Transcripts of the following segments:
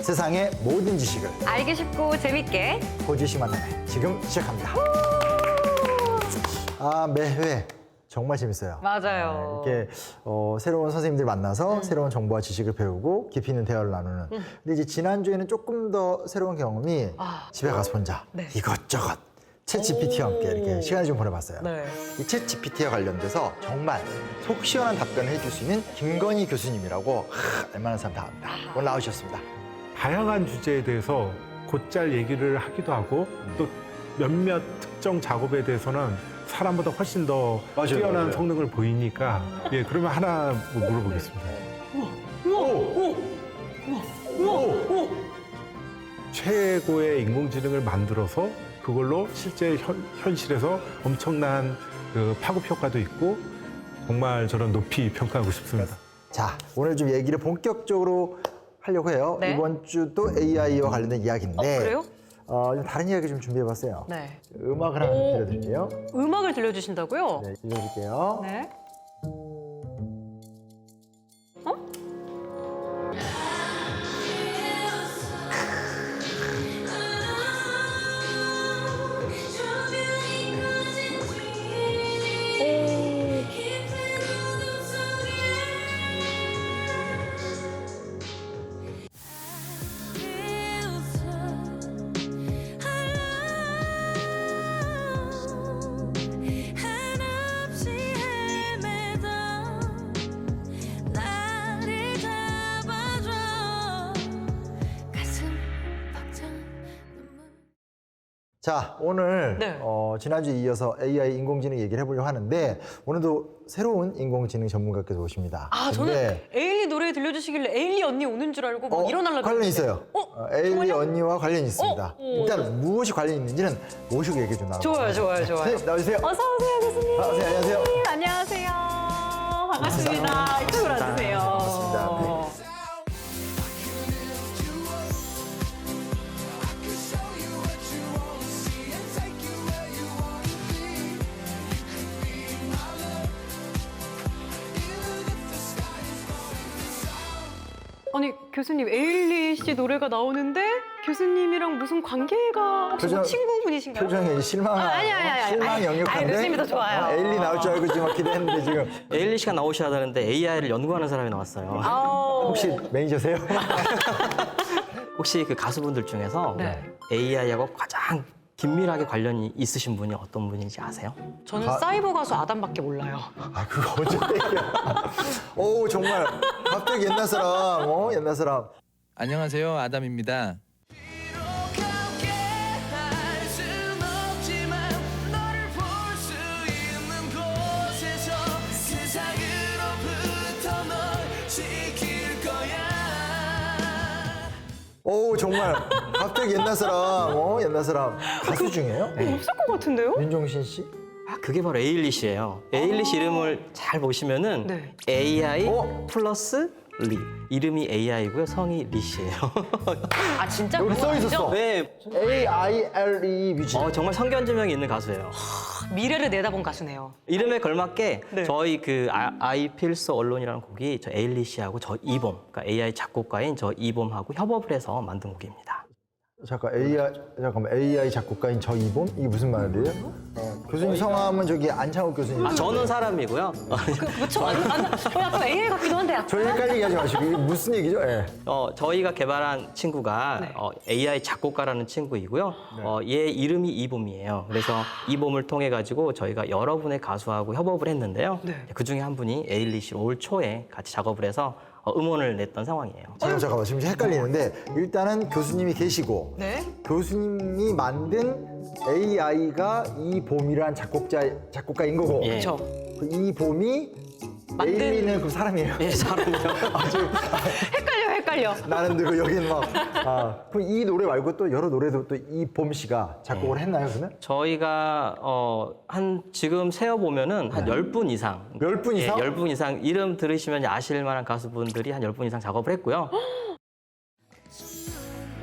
세상의 모든 지식을 알기 쉽고 재밌게 호지씨 만나네 지금 시작합니다. 매회 정말 재밌어요. 맞아요. 이렇게 새로운 선생님들 만나서 새로운 정보와 지식을 배우고 깊이 있는 대화를 나누는. 근데 이제 지난주에는 조금 더 새로운 경험이 집에 가서 혼자 네. 이것저것 챗 GPT와 함께 이렇게 시간을 좀 보내봤어요. 네. 이 챗 GPT와 관련돼서 정말 속 시원한 답변을 해줄 수 있는 김건희 교수님이라고 알만한 사람 다 압니다. 오늘 나오셨습니다. 다양한 주제에 대해서 곧잘 얘기를 하기도 하고 또 몇몇 특정 작업에 대해서는 사람보다 훨씬 더 맞아요, 뛰어난 맞아요. 성능을 보이니까 그러면 하나 물어보겠습니다. 최고의 인공지능을 만들어서 그걸로 실제 현실에서 엄청난 그 파급 효과도 있고 정말 저는 높이 평가하고 싶습니다. 자, 오늘 좀 얘기를 본격적으로 하려고 해요. 네. 이번 주도 AI와 관련된 이야기인데 그래요? 좀 다른 이야기 좀 준비해봤어요. 네. 음악을 하나 들려드릴게요. 음악을 들려주신다고요? 네, 들려드릴게요. 네. 자, 오늘 네. 지난주에 이어서 AI 인공지능 얘기를 해보려고 하는데 오늘도 새로운 인공지능 전문가께서 오십니다. 저는 근데, 에일리 노래 들려주시길래 에일리 언니 오는 줄 알고 막 일어나려고 관련이 했는데. 있어요. 에일리 정말요? 언니와 관련이 있습니다. 오. 일단 무엇이 관련이 있는지는 모시고 얘기 좀 나눠보겠습니다. 좋아요. 선생님, 나와주세요. 어서 오세요, 교수님. 안녕하세요. 안녕하세요. 반갑습니다. 이쪽으로 와주세요. 반갑습니다. 네. 아니 교수님 에일리 씨 노래가 나오는데 교수님이랑 무슨 관계가 혹시 뭐 표정- 친구분이신가요? 표정이 실망, 아니. 실망 영역한데 교수님이 더 좋아요. 에일리 나올 줄 알고 지금 막 기대했는데 지금 에일리 씨가 나오셔야 되는데 AI를 연구하는 사람이 나왔어요. 혹시 매니저세요? 혹시 그 가수분들 중에서 네. AI하고 가장 긴밀하게 관련이 있으신 분이 어떤 분인지 아세요? 저는 사이버 가수 아담밖에 몰라요. 그거 어제 얘기야. 오, 정말 갑자기 옛날 사람, 옛날 사람. 안녕하세요, 아담입니다. 오, 정말 갑자기 옛날 사람, 옛날 사람. 가수 중에요? 없을 것 같은데요? 윤종신 씨? 그게 바로 에일리 씨예요. 에일리 씨 이름을 잘 보시면은 네. AI 플러스 리. 이름이 AI고요. 성이 리 씨예요. 아 진짜 여기 그거 써 아니죠? 있었어. 네. AILE 뮤직. 정말 성견지명이 있는 가수예요. 미래를 내다본 가수네요. 이름에 걸맞게 네. 저희 그 아이필스 언론이라는 곡이 저 에일리 씨하고 저 이봄, 그러니까 AI 작곡가인 저 이봄하고 협업을 해서 만든 곡입니다. 잠깐만, AI 작곡가인 저 이봄? 이게 무슨 말이에요? 교수님 성함은 저기 안창욱 교수님. 저는 사람이고요. 그쵸? 약간 AI 같기도 한데 약간. 저 헷갈리게 하지 마시고 이게 무슨 얘기죠? 예. 저희가 개발한 친구가 네. AI 작곡가라는 친구이고요. 얘 이름이 이봄이에요. 그래서 이봄을 통해 가지고 저희가 여러분의 가수하고 협업을 했는데요. 네. 그 중에 한 분이 에일리 씨 올 초에 같이 작업을 해서 음원을 냈던 상황이에요. 잠깐만 지금 헷갈리는데 일단은 교수님이 계시고 네. 교수님이 만든 AI가 이봄이란 작곡가인 거고 예. 그렇죠. 그 이봄이 만든- 에일리는 그 사람이에요. 예, 사람이요. 헷갈려. 나는 들고 여기는 막 그럼 이 노래 말고 또 여러 노래도 또 이봄 씨가 작곡을 했나요 그러면? 저희가 한 지금 세어 보면은 한 10분 이상. 10분 이상? 예, 10분 이상 이름 들으시면 아실 만한 가수분들이 한 10분 이상 작업을 했고요.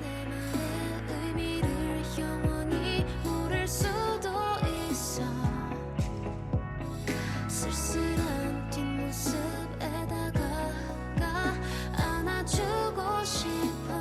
내 마음의 의미를 영원히 모를 수도 있어 쓸쓸한 뒷모습에다가 안아주고 싶어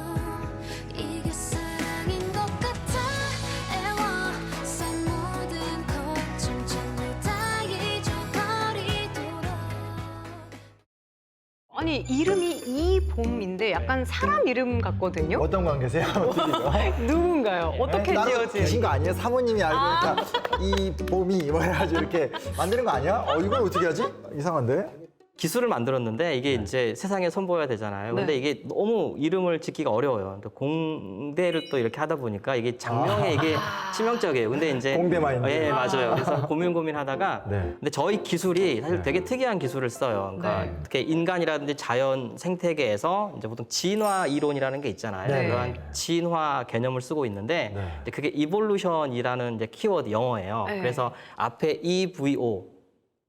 아니 이름이 이봄인데 약간 사람 이름 같거든요. 어떤 관계세요? 어떻게 누군가요? 어떻게 나로 지어진? 계신 거 아니에요? 사모님이 알고 있다. 이 봄이 뭐 해가지고 이렇게 만드는 거 아니야? 이걸 어떻게 하지? 이상한데? 기술을 만들었는데 이게 이제 세상에 선보여야 되잖아요. 근데 네. 이게 너무 이름을 짓기가 어려워요. 또 공대를 또 이렇게 하다 보니까 이게 장명에 이게 치명적이에요. 근데 이제 공대 마인드. 예, 맞아요. 그래서 고민하다가 네. 근데 저희 기술이 사실 네. 되게 특이한 기술을 써요. 그러니까 네. 특히 인간이라든지 자연 생태계에서 이제 보통 진화 이론이라는 게 있잖아요. 네. 그러한 진화 개념을 쓰고 있는데 네. 이제 그게 evolution이라는 이제 키워드 영어예요. 네. 그래서 앞에 EVO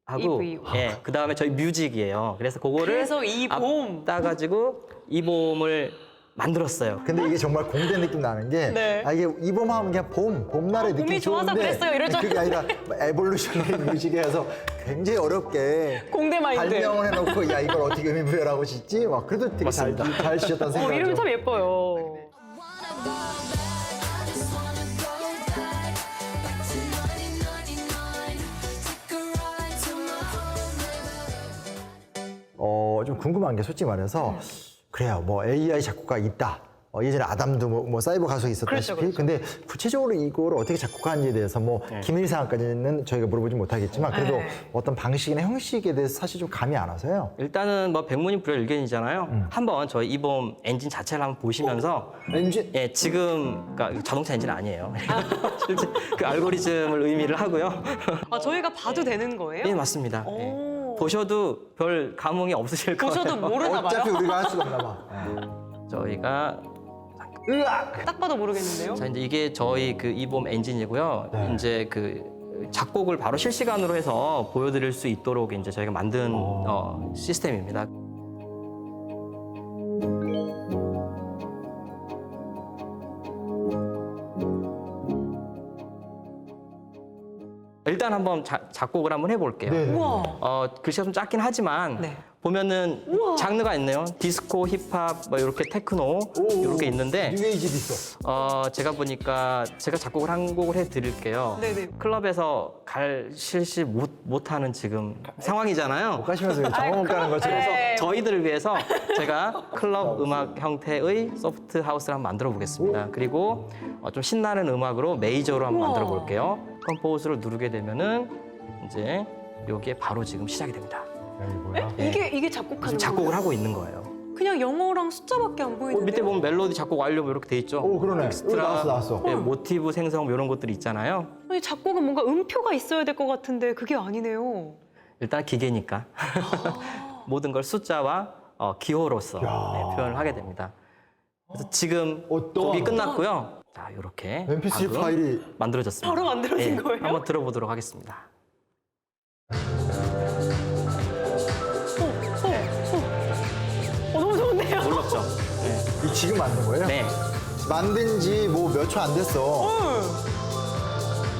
하고 EVO. 예, 그다음에 저희 뮤직이에요. 그래서 그거를 그래서 이봄. 따가지고 이봄을 만들었어요. 근데 이게 정말 공대 느낌 나는 게 네. 이게 이봄하면 그냥 봄날의 느낌 봄이 좋아서 좋은데 그랬어요, 이럴 줄 그게 아니라 에볼루셔너리 뮤직에서 굉장히 어렵게 공대 마인드. 발명을 해놓고 야 이걸 어떻게 의미부여라고 짓지? 막 그래도 되게 잘 지었다는 생각이 이름이 들죠. 참 예뻐요. wanna go back. I just wanna go back. Back to 1999. Take a ride to my home neighborhood. 좀 궁금한 게 솔직히 말해서 그래요. 뭐 AI 작곡가 있다. 예전에 아담도 뭐 사이버 가수가 있었다시피. 그렇죠, 그렇죠. 근데 구체적으로 이걸 어떻게 작곡하는지에 대해서 뭐 기밀 사항까지는 저희가 물어보지 못하겠지만 그래도 네. 어떤 방식이나 형식에 대해서 사실 좀 감이 안 와서요. 일단은 뭐 백문이 불여일견이잖아요. 한번 저희 이봄 엔진 자체를 한번 보시면서 엔진 예, 지금 그러니까 자동차 엔진 아니에요. 실제 그 알고리즘을 의미를 하고요. 저희가 봐도 되는 거예요? 예, 맞습니다. 예. 오. 보셔도 별 감흥이 없으실 거예요. 보셔도 모르나 어차피 봐요. 우리가 할 수가 없나 봐. 저희가 으악! 딱 봐도 모르겠는데요. 자 이제 이게 저희 그 이봄 엔진이고요. 네. 이제 그 작곡을 바로 실시간으로 해서 보여드릴 수 있도록 이제 저희가 만든 시스템입니다. 일단 한번 작곡을 한번 해볼게요. 네. 우와. 글씨가 좀 작긴 하지만 네. 보면은 우와. 장르가 있네요. 디스코, 힙합, 뭐 이렇게 테크노 이렇게 있는데 뉴에이지도 있어. 제가 보니까 제가 작곡을 한 곡을 해드릴게요. 네네. 클럽에서 갈 실시 못하는 지금 상황이잖아요. 못 가시면서 정원 못 가는 것처럼. 네. 저희들을 위해서 제가 클럽 음악 형태의 소프트 하우스를 한번 만들어 보겠습니다. 그리고 좀 신나는 음악으로 메이저로 한번 우와. 만들어 볼게요. 컴포즈를 누르게 되면은 이제 여기에 바로 지금 시작이 됩니다. 야, 이거 뭐야? 이게 작곡하는 지금 작곡을 거예요? 하고 있는 거예요. 그냥 영어랑 숫자밖에 안 보이는데. 밑에 보면 멜로디 작곡 완료 뭐 이렇게 돼 있죠. 오, 그러네. 엑스트라, 나왔어. 예, 모티브 생성 뭐 이런 것들이 있잖아요. 아니 작곡은 뭔가 음표가 있어야 될 것 같은데 그게 아니네요. 일단 기계니까 모든 걸 숫자와 기호로서 네, 표현을 하게 됩니다. 그래서 지금 어떤- 곡이 끝났고요. 자, 이렇게 MP3 방금 파일이 만들어졌습니다. 바로 만들어진 예, 거예요? 한번 들어보도록 하겠습니다. 너무 좋은데요? 놀랍죠? 이 지금 만든 거예요? 네. 만든 지 뭐 몇 초 안 됐어.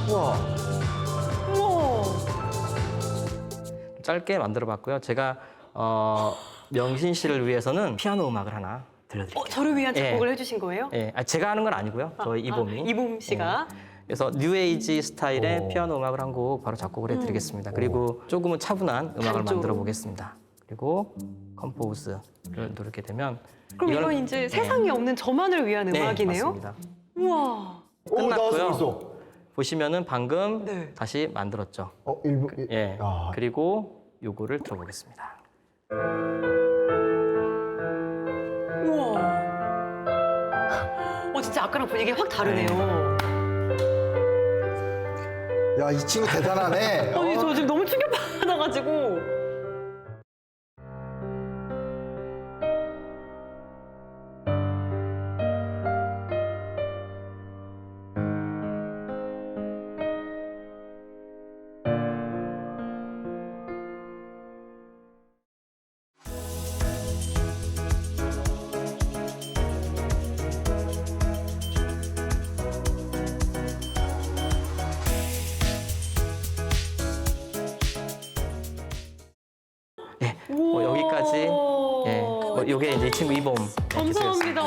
우와. 우와. 짧게 만들어봤고요. 제가 명신 씨를 위해서는 피아노 음악을 하나 들려드릴게요. 저를 위한 작곡을 예. 해주신 거예요? 예, 제가 하는 건 아니고요. 저희 이봄이. 이봄 씨가. 그래서 뉴에이지 스타일의 오. 피아노 음악을 한 곡 바로 작곡을 해드리겠습니다. 그리고 조금은 차분한 음악을 단조. 만들어 보겠습니다. 그리고 컴포즈를 누르게 되면 그럼 이건 이거는- 이제 네. 세상에 없는 저만을 위한 네, 음악이네요? 맞습니다. 우와. 오, 나왔어 끝났고요. 벌써. 보시면은 방금 네. 다시 만들었죠. 일부. 예. 야. 그리고 요거를 들어보겠습니다. 우와. 진짜 아까랑 분위기 확 다르네요. 야, 이 친구 대단하네. 아니, 저 지금 너무 충격받아가지고. 예. 여기까지. 예. 요게 이제 이 친구 이봄. 감사합니다.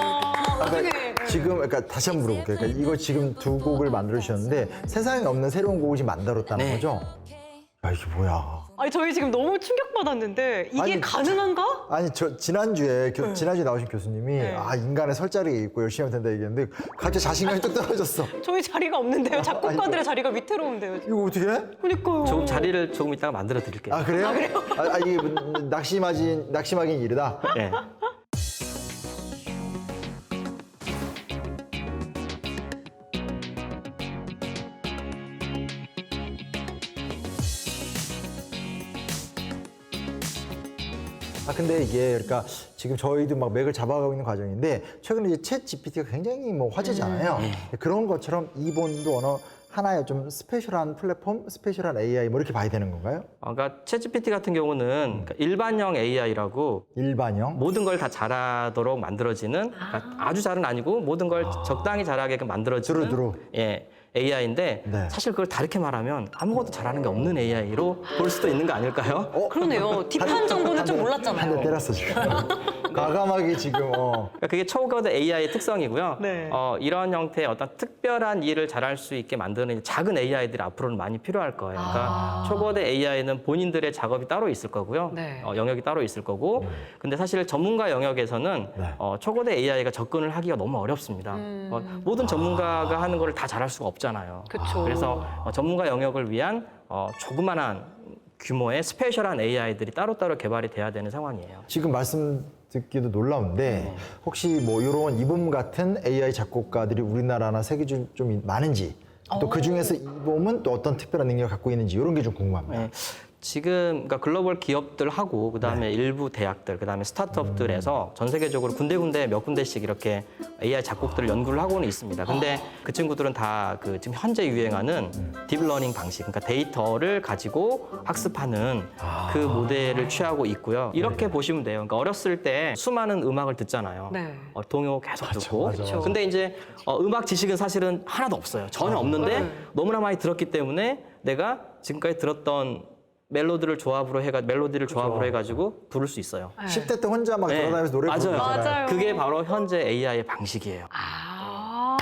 어떡해. 지금 그러니까 다시 한번 물어볼게요. 그러니까 이거 지금 두 곡을 만들어 주셨는데 세상에 없는 새로운 곡을 지금 만들었다는 네. 거죠? 야, 이게 뭐야? 아니 저희 지금 너무 충격받았는데 이게 아니, 가능한가? 아니 저 지난주에 지난주에 나오신 교수님이 네. 아 인간의 설 자리에 있고 열심히 하면 된다 얘기했는데 갑자기 자신감이 뚝 떨어졌어. 저희 자리가 없는데요. 작곡가들의 자리가 위태로운데요. 지금. 이거 어떻게 해? 그러니까요. 조금 자리를 조금 이따가 만들어 드릴게요. 아 그래요? 이게 낙심하긴 일이다. 네. 근데 이게 그러니까 지금 저희도 막 맥을 잡아가고 있는 과정인데 최근에 이제 챗 GPT가 굉장히 뭐 화제잖아요. 그런 것처럼 이본도 어느 하나의 좀 스페셜한 플랫폼, 스페셜한 AI 뭐 이렇게 봐야 되는 건가요? 그러니까 챗GPT 같은 경우는 그러니까 일반형 AI라고 일반형? 모든 걸 다 잘하도록 만들어지는 그러니까 아주 잘은 아니고 모든 걸 적당히 잘하게끔 만들어지는 두루두루. 예, AI인데 네. 사실 그걸 다르게 말하면 아무것도 잘하는 게 없는 AI로 볼 수도 있는 거 아닐까요? 그러네요. 딥한 정보는 좀 한 대 몰랐잖아요. 때렸어 지금. 과감하게 지금. 그러니까 그게 초거대 AI의 특성이고요. 네. 이런 형태의 어떤 특별한 일을 잘할 수 있게 만드는 작은 AI들이 앞으로는 많이 필요할 거예요. 그러니까 초거대 AI는 본인들의 작업이 따로 있을 거고요. 네. 영역이 따로 있을 거고. 근데 사실 전문가 영역에서는 네. 초거대 AI가 접근을 하기가 너무 어렵습니다. 모든 전문가가 하는 걸 다 잘할 수가 없잖아요. 그쵸. 그래서 전문가 영역을 위한 조그만한 규모의 스페셜한 AI들이 따로따로 개발이 돼야 되는 상황이에요. 지금 말씀 듣기도 놀라운데 혹시 뭐 이런 이봄 같은 AI 작곡가들이 우리나라나 세계적으로 좀 많은지 또 그 중에서 이봄은 또 어떤 특별한 능력을 갖고 있는지 이런 게 좀 궁금합니다. 네. 지금 그러니까 글로벌 기업들하고 그다음에 일부 대학들, 그다음에 스타트업들에서 전 세계적으로 군데군데 몇 군데씩 이렇게 AI 작곡들을 연구를 하고는 있습니다. 근데 그 친구들은 다 그 지금 현재 유행하는 딥러닝 방식, 그러니까 데이터를 가지고 학습하는 그 모델을 취하고 있고요. 이렇게 보시면 돼요. 그러니까 어렸을 때 수많은 음악을 듣잖아요. 네. 동요 계속 듣고. 맞아. 근데 이제 음악 지식은 사실은 하나도 없어요. 전혀 없는데 네. 너무나 많이 들었기 때문에 내가 지금까지 들었던 멜로디를 조합으로 해가지고 부를 수 있어요. 10대 때 혼자 막 네. 돌아다니면서 노래 부르고 맞아요. 있잖아요. 맞아요. 그게 바로 현재 AI의 방식이에요. 아.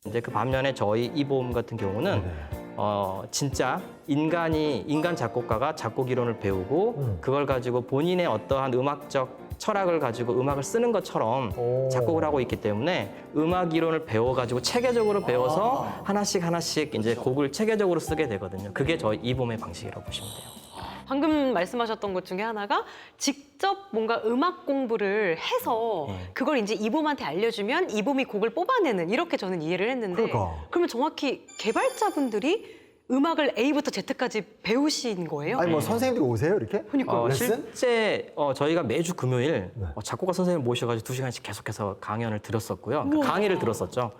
이제 그 반면에 저희 이보험 같은 경우는 진짜 인간 작곡가가 작곡 이론을 배우고 그걸 가지고 본인의 어떠한 음악적 철학을 가지고 음악을 쓰는 것처럼 오. 작곡을 하고 있기 때문에 음악 이론을 배워가지고 체계적으로 배워서 하나씩 이제 곡을 체계적으로 쓰게 되거든요. 그게 저희 이보험의 방식이라고 보시면 돼요. 방금 말씀하셨던 것 중에 하나가 직접 뭔가 음악 공부를 해서 그걸 이제 이봄한테 알려주면 이봄이 곡을 뽑아내는 이렇게 저는 이해를 했는데 그러니까. 그러면 정확히 개발자분들이 음악을 A부터 Z까지 배우신 거예요? 아니 뭐 선생님들이 오세요 이렇게? 그러니까요. 레슨? 실제 저희가 매주 금요일 작곡가 선생님 모셔가지고 2시간씩 계속해서 강연을 들었었고요. 그러니까 강의를 들었었죠.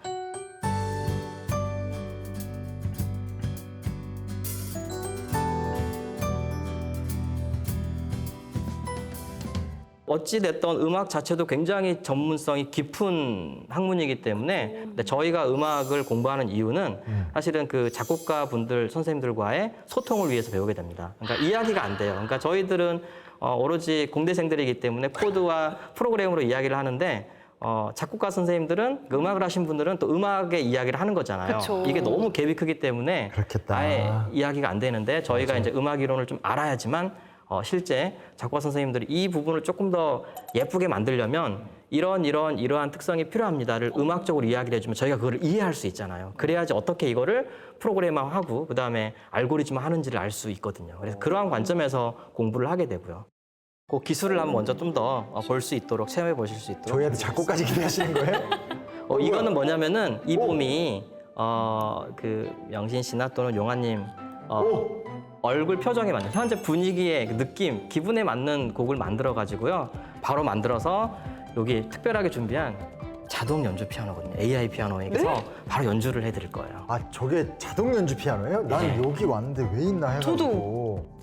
어찌됐던 음악 자체도 굉장히 전문성이 깊은 학문이기 때문에 근데 저희가 음악을 공부하는 이유는 사실은 그 작곡가 분들 선생님들과의 소통을 위해서 배우게 됩니다. 그러니까 이야기가 안 돼요. 그러니까 저희들은 오로지 공대생들이기 때문에 코드와 프로그램으로 이야기를 하는데 작곡가 선생님들은 그 음악을 하신 분들은 또 음악의 이야기를 하는 거잖아요. 그쵸. 이게 너무 갭이 크기 때문에 그렇겠다. 아예 이야기가 안 되는데 저희가 이제 음악 이론을 좀 알아야지만 실제 작곡가 선생님들이 이 부분을 조금 더 예쁘게 만들려면 이러한 특성이 필요합니다를 음악적으로 이야기를 해주면 저희가 그걸 이해할 수 있잖아요. 그래야지 어떻게 이거를 프로그래머하고 그다음에 알고리즘 하는지를 알 수 있거든요. 그래서 그러한 관점에서 공부를 하게 되고요. 그 기술을 한번 먼저 좀 더 볼 수 있도록 체험해 보실 수 있도록. 저희한테 작곡까지 기대하시는 거예요? 이거는 뭐냐면은 이봄이 그 명신 씨나 또는 용화님 얼굴 표정에 맞는 현재 분위기의 그 느낌, 기분에 맞는 곡을 만들어 가지고요. 바로 만들어서 여기 특별하게 준비한 자동 연주 피아노거든요. AI 피아노에 그래서 바로 연주를 해드릴 거예요. 아 저게 자동 연주 피아노예요? 난 여기 왔는데 왜 있나 해가지고. 저도.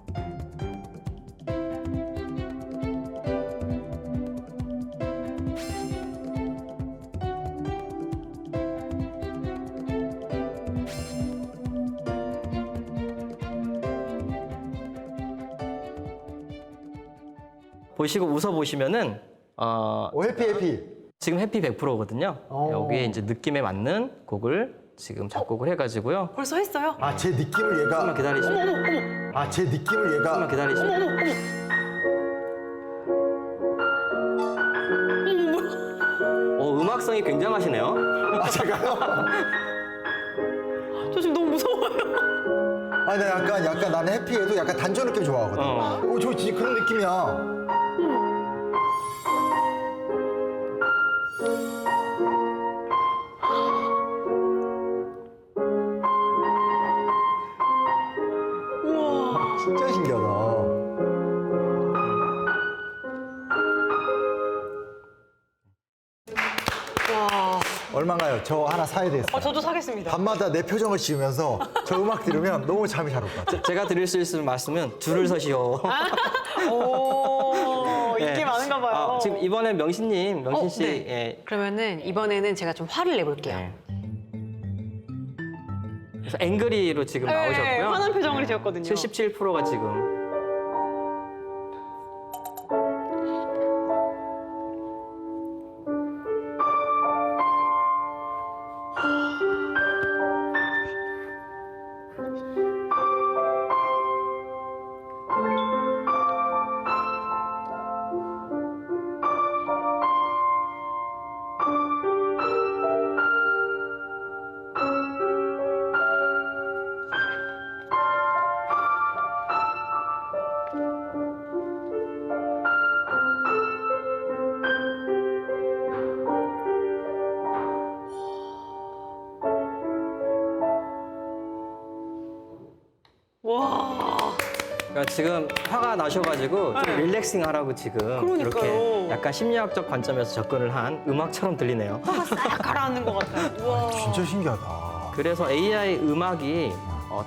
보시고 웃어 보시면은 해피. 지금 해피 100%거든요. 여기에 이제 느낌에 맞는 곡을 지금 작곡을 해가지고요. 벌써 했어요? 아, 제 느낌을 얘가. 조금만 기다리시면. 아, 제 느낌을 얘가. 조금만 기다리시면. 음악성이 굉장하시네요. 아, 제가요? 저 지금 너무 무서워요. 아니, 나 약간 나는 해피해도 약간 단조 느낌 좋아하거든. 저 진짜 그런 느낌이야. 우와. 진짜 신기하다. 와. 얼마인가요? 저 하나 사야 되겠어요. 저도 사겠습니다. 밤마다 내 표정을 지으면서 저 음악 들으면 너무 잠이 잘 올 것 같아요. 제가 드릴 수 있는 말씀은 줄을 서시오. 오, 인기 네. 많은가 봐요. 지금 이번에 명신 씨. 네. 예. 그러면은 이번에는 제가 좀 화를 내볼게요. 네. 그래서 앵그리로 지금 네, 나오셨고요. 화난 표정을 지었거든요. 77%가 지금. 와. 그러니까 지금 화가 나셔가지고 좀 릴렉싱 하라고 지금 그러니까요. 이렇게 약간 심리학적 관점에서 접근을 한 음악처럼 들리네요. 화가 싹 가라앉는 것 같아요. 우와. 진짜 신기하다. 그래서 AI 음악이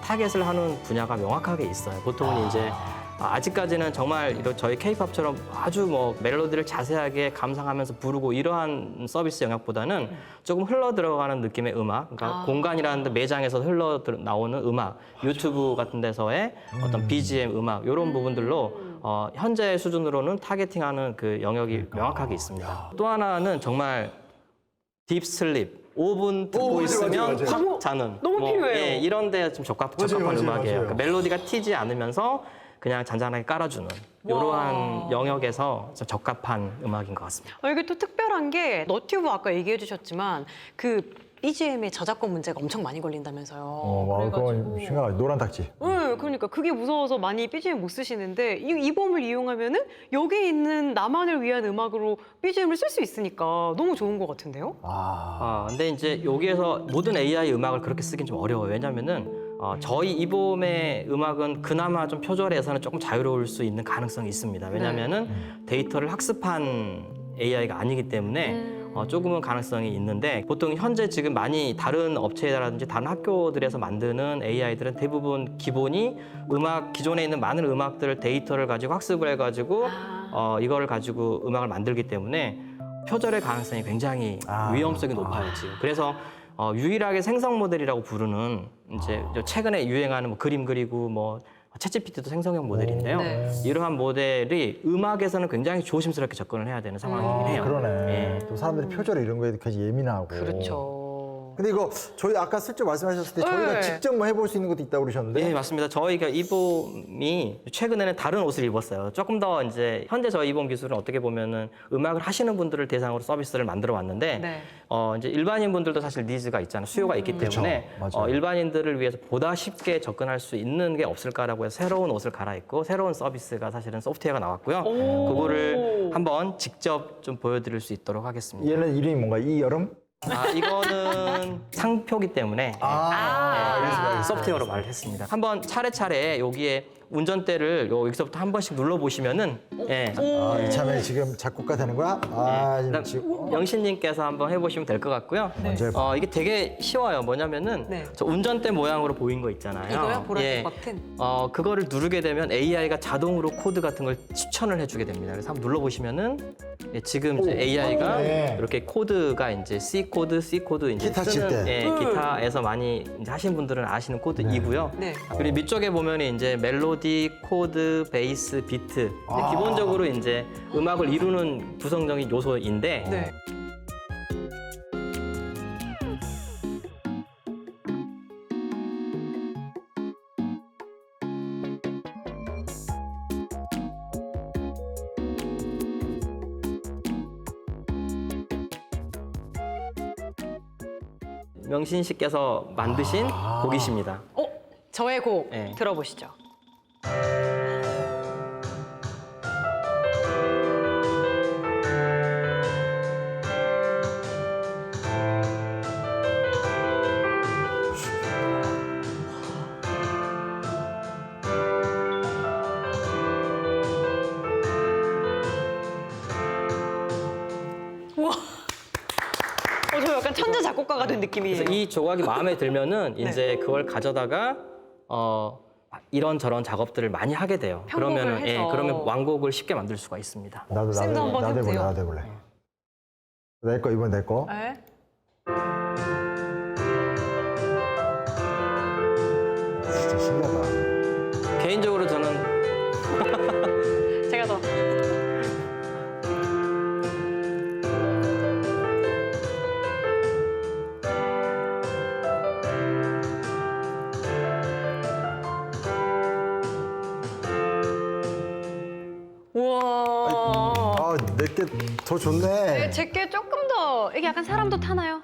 타겟을 하는 분야가 명확하게 있어요. 보통은 이제 아직까지는 정말 저희 K-팝처럼 아주 뭐 멜로디를 자세하게 감상하면서 부르고 이러한 서비스 영역보다는 조금 흘러 들어가는 느낌의 음악, 그러니까 공간이라는 데 매장에서 흘러 나오는 음악, 유튜브 같은 데서의 어떤 BGM 음악 이런 부분들로 현재 수준으로는 타겟팅하는 그 영역이 명확하게 있습니다. 또 하나는 정말 딥슬립. 5분 듣고 맞아요, 있으면 맞아요. 확 자는 너무 필요해요. 예, 이런 데 좀 적합한 맞아요, 음악이에요. 맞아요. 그러니까 멜로디가 튀지 않으면서 그냥 잔잔하게 깔아주는 이러한 영역에서 좀 적합한 음악인 것 같습니다. 이게 또 특별한 게 너튜브 아까 얘기해 주셨지만 그 BGM에 저작권 문제가 엄청 많이 걸린다면서요. 와, 그건 심각하지. 노란 탁지. 네, 그러니까 그게 무서워서 많이 BGM 못 쓰시는데 이 범을 이용하면은 여기에 있는 나만을 위한 음악으로 BGM을 쓸 수 있으니까 너무 좋은 것 같은데요? 근데 이제 여기에서 모든 AI 음악을 그렇게 쓰긴 좀 어려워요. 왜냐면은 저희 이봄의 음악은 그나마 좀 표절에서는 조금 자유로울 수 있는 가능성이 있습니다. 왜냐면은 데이터를 학습한 AI가 아니기 때문에 조금은 가능성이 있는데 보통 현재 지금 많이 다른 업체라든지 다른 학교들에서 만드는 AI들은 대부분 기본이 기존에 있는 많은 음악들을 데이터를 가지고 학습을 해가지고 이거를 가지고 음악을 만들기 때문에 표절의 가능성이 굉장히 위험성이 높아요 지금. 그래서 유일하게 생성 모델이라고 부르는 이제 최근에 유행하는 뭐 그림 그리고 뭐 챗GPT도 생성형 모델인데요. 네. 이러한 모델이 음악에서는 굉장히 조심스럽게 접근을 해야 되는 상황이긴 해요. 그러네. 예. 또 사람들이 표절 이런 거에 굉장히 예민하고. 그렇죠. 근데 이거 저희 아까 슬쩍 말씀하셨을 때 저희가 네. 직접 뭐 해볼 수 있는 것도 있다고 그러셨는데. 네, 맞습니다. 저희가 이봄이 최근에는 다른 옷을 입었어요. 조금 더 이제 현재 저희 이봄 기술은 어떻게 보면은 음악을 하시는 분들을 대상으로 서비스를 만들어 왔는데 네. 이제 일반인 분들도 사실 니즈가 있잖아요. 수요가 있기 때문에 그쵸, 맞아요. 일반인들을 위해서 보다 쉽게 접근할 수 있는 게 없을까라고 해서 새로운 옷을 갈아입고 새로운 서비스가 사실은 소프트웨어가 나왔고요. 그거를 한번 직접 좀 보여드릴 수 있도록 하겠습니다. 얘는 이름이 뭔가 이 여름? 이거는 상표기 때문에 소프트웨어로 말을 했습니다. 한번 차례차례 여기에 운전대를 여기서부터 한 번씩 눌러보시면은 이참에 지금 작곡가 되는 거야? 지금 영신님께서 한번 해보시면 될 것 같고요. 먼저 해봐. 이게 되게 쉬워요. 뭐냐면은 네. 저 운전대 모양으로 보인 거 있잖아요. 이거요? 보라색 예. 버튼? 그거를 누르게 되면 AI가 자동으로 코드 같은 걸 추천을 해주게 됩니다. 그래서 한번 눌러보시면 지금 이제 AI가 네. 이렇게 코드가 이제 C 코드 이제 기타 칠 쓰는 때. 기타에서 많이 이제 하시는 분들은 아시는 코드이고요. 네. 그리고 밑쪽에 보면 이제 멜로디, 코드, 베이스, 비트. 근데 기본적으로 이제 음악을 이루는 구성적인 요소인데 네. 이명신 씨께서 만드신 곡이십니다. 저의 곡 네. 들어보시죠. 저 약간 천재 작곡가가 된 느낌이에요. 그래서 이 조각이 마음에 들면은 이제 그걸 가져다가 이런저런 작업들을 많이 하게 돼요. 편곡을 그러면 해서. 그러면 완곡을 쉽게 만들 수가 있습니다. 나도 한번 해볼래. 해보세요. 나도 해볼래. 내 거 이번 내 거. 네. 진짜 신기하다. 개인적으로 저는 제가 더. 우와. 아, 내게 더 좋네. 제게 조금 더 이게 약간 사람도 타나요?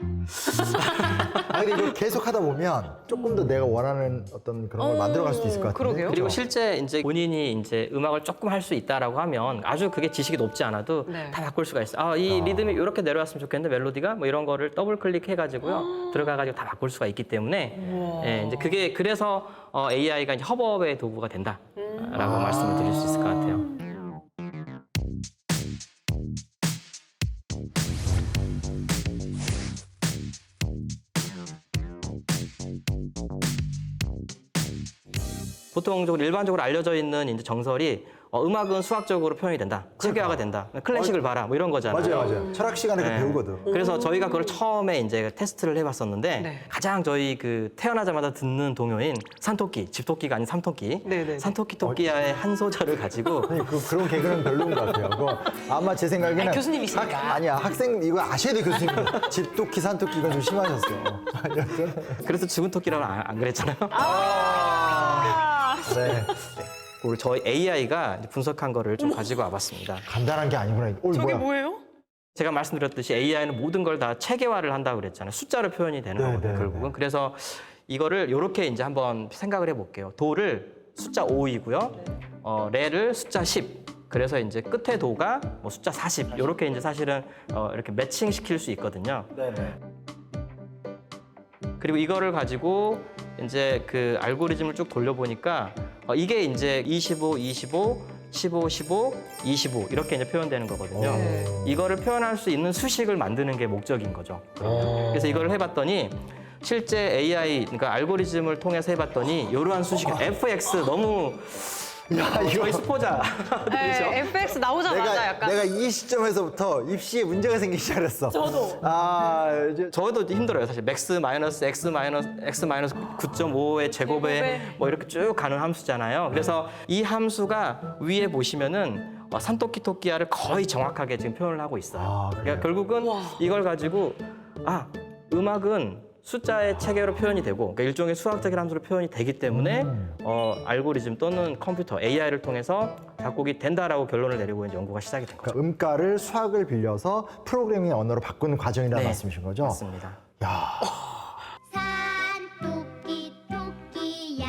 아, 근데 이걸 계속 하다 보면 조금 더 내가 원하는 어떤 그런 걸 만들어갈 수도 있을 것 같은데. 그러게요. 그리고 그죠? 실제 이제 본인이 이제 음악을 조금 할 수 있다라고 하면 아주 그게 지식이 높지 않아도 네. 다 바꿀 수가 있어요. 이 리듬이 이렇게 내려왔으면 좋겠는데 멜로디가 뭐 이런 거를 더블 클릭해가지고요 들어가가지고 다 바꿀 수가 있기 때문에 예, 이제 그게 그래서 AI가 이제 협업의 도구가 된다라고 말씀을 드릴 수 있을 것 같아요. 보통적으로 일반적으로 알려져 있는 이제 정설이 음악은 수학적으로 표현이 된다, 체계화가 된다, 클래식을 봐라 뭐 이런 거잖아요. 맞아요. 철학 시간에 네. 배우거든. 그래서 저희가 그걸 처음에 이제 테스트를 해봤었는데 네. 가장 저희 그 태어나자마자 듣는 동요인 산토끼, 집토끼가 아닌 삼토끼, 네네. 산토끼 토끼야의 한 소절을 가지고 아니, 그런 개그는 별로인 것 같아요. 그거 아마 제 생각에는 아니, 교수님이시니까. 아니야, 학생 이거 아셔야 돼, 교수님. 집토끼, 산토끼 이건 좀 심하셨어. 그래서 죽은 토끼라고 안 그랬잖아요. 네. 그리고 저희 AI가 분석한 거를 좀 가지고 와봤습니다. 간단한 게 아니구나. 저게 뭐야? 뭐예요? 제가 말씀드렸듯이 AI는 모든 걸 다 체계화를 한다고 그랬잖아요. 숫자로 표현이 되는 네, 거거든요, 네, 결국은. 그래서 이거를 이렇게 이제 한번 생각을 해볼게요. 도를 숫자 5이고요. 레를 숫자 10. 그래서 이제 끝에 도가 뭐 숫자 40. 이렇게 이제 사실은 이렇게 매칭 시킬 수 있거든요. 네네. 그리고 이거를 가지고 이제 그 알고리즘을 쭉 돌려보니까 이게 이제 25, 25, 15, 15, 25 이렇게 이제 표현되는 거거든요. 네. 이거를 표현할 수 있는 수식을 만드는 게 목적인 거죠. 그래서 이걸 해봤더니 실제 AI, 그러니까 알고리즘을 통해서 해봤더니 이러한 수식, FX 너무 야, 이거 저희 스포자. 네, FX 나오자마자 약간. 내가 이 시점에서부터 입시에 문제가 생기기 시작했어. 저도. 이제 저도 힘들어요, 사실. 맥스 마이너스 X 마이너스 9.5의 제곱에 뭐 이렇게 쭉 가는 함수잖아요. 그래서 이 함수가 위에 보시면은 산토끼 토끼야를 거의 정확하게 지금 표현을 하고 있어요. 그래요? 그러니까 결국은 이걸 가지고 음악은 숫자의 체계로 표현이 되고 그러니까 일종의 수학적인 함수로 표현이 되기 때문에 알고리즘 또는 컴퓨터 AI를 통해서 작곡이 된다라고 결론을 내리고 이제 연구가 시작이 된 거죠. 그러니까 음가를 수학을 빌려서 프로그래밍 언어로 바꾸는 과정이라는 네, 말씀이신 거죠? 맞습니다. 야, 산토끼 토끼야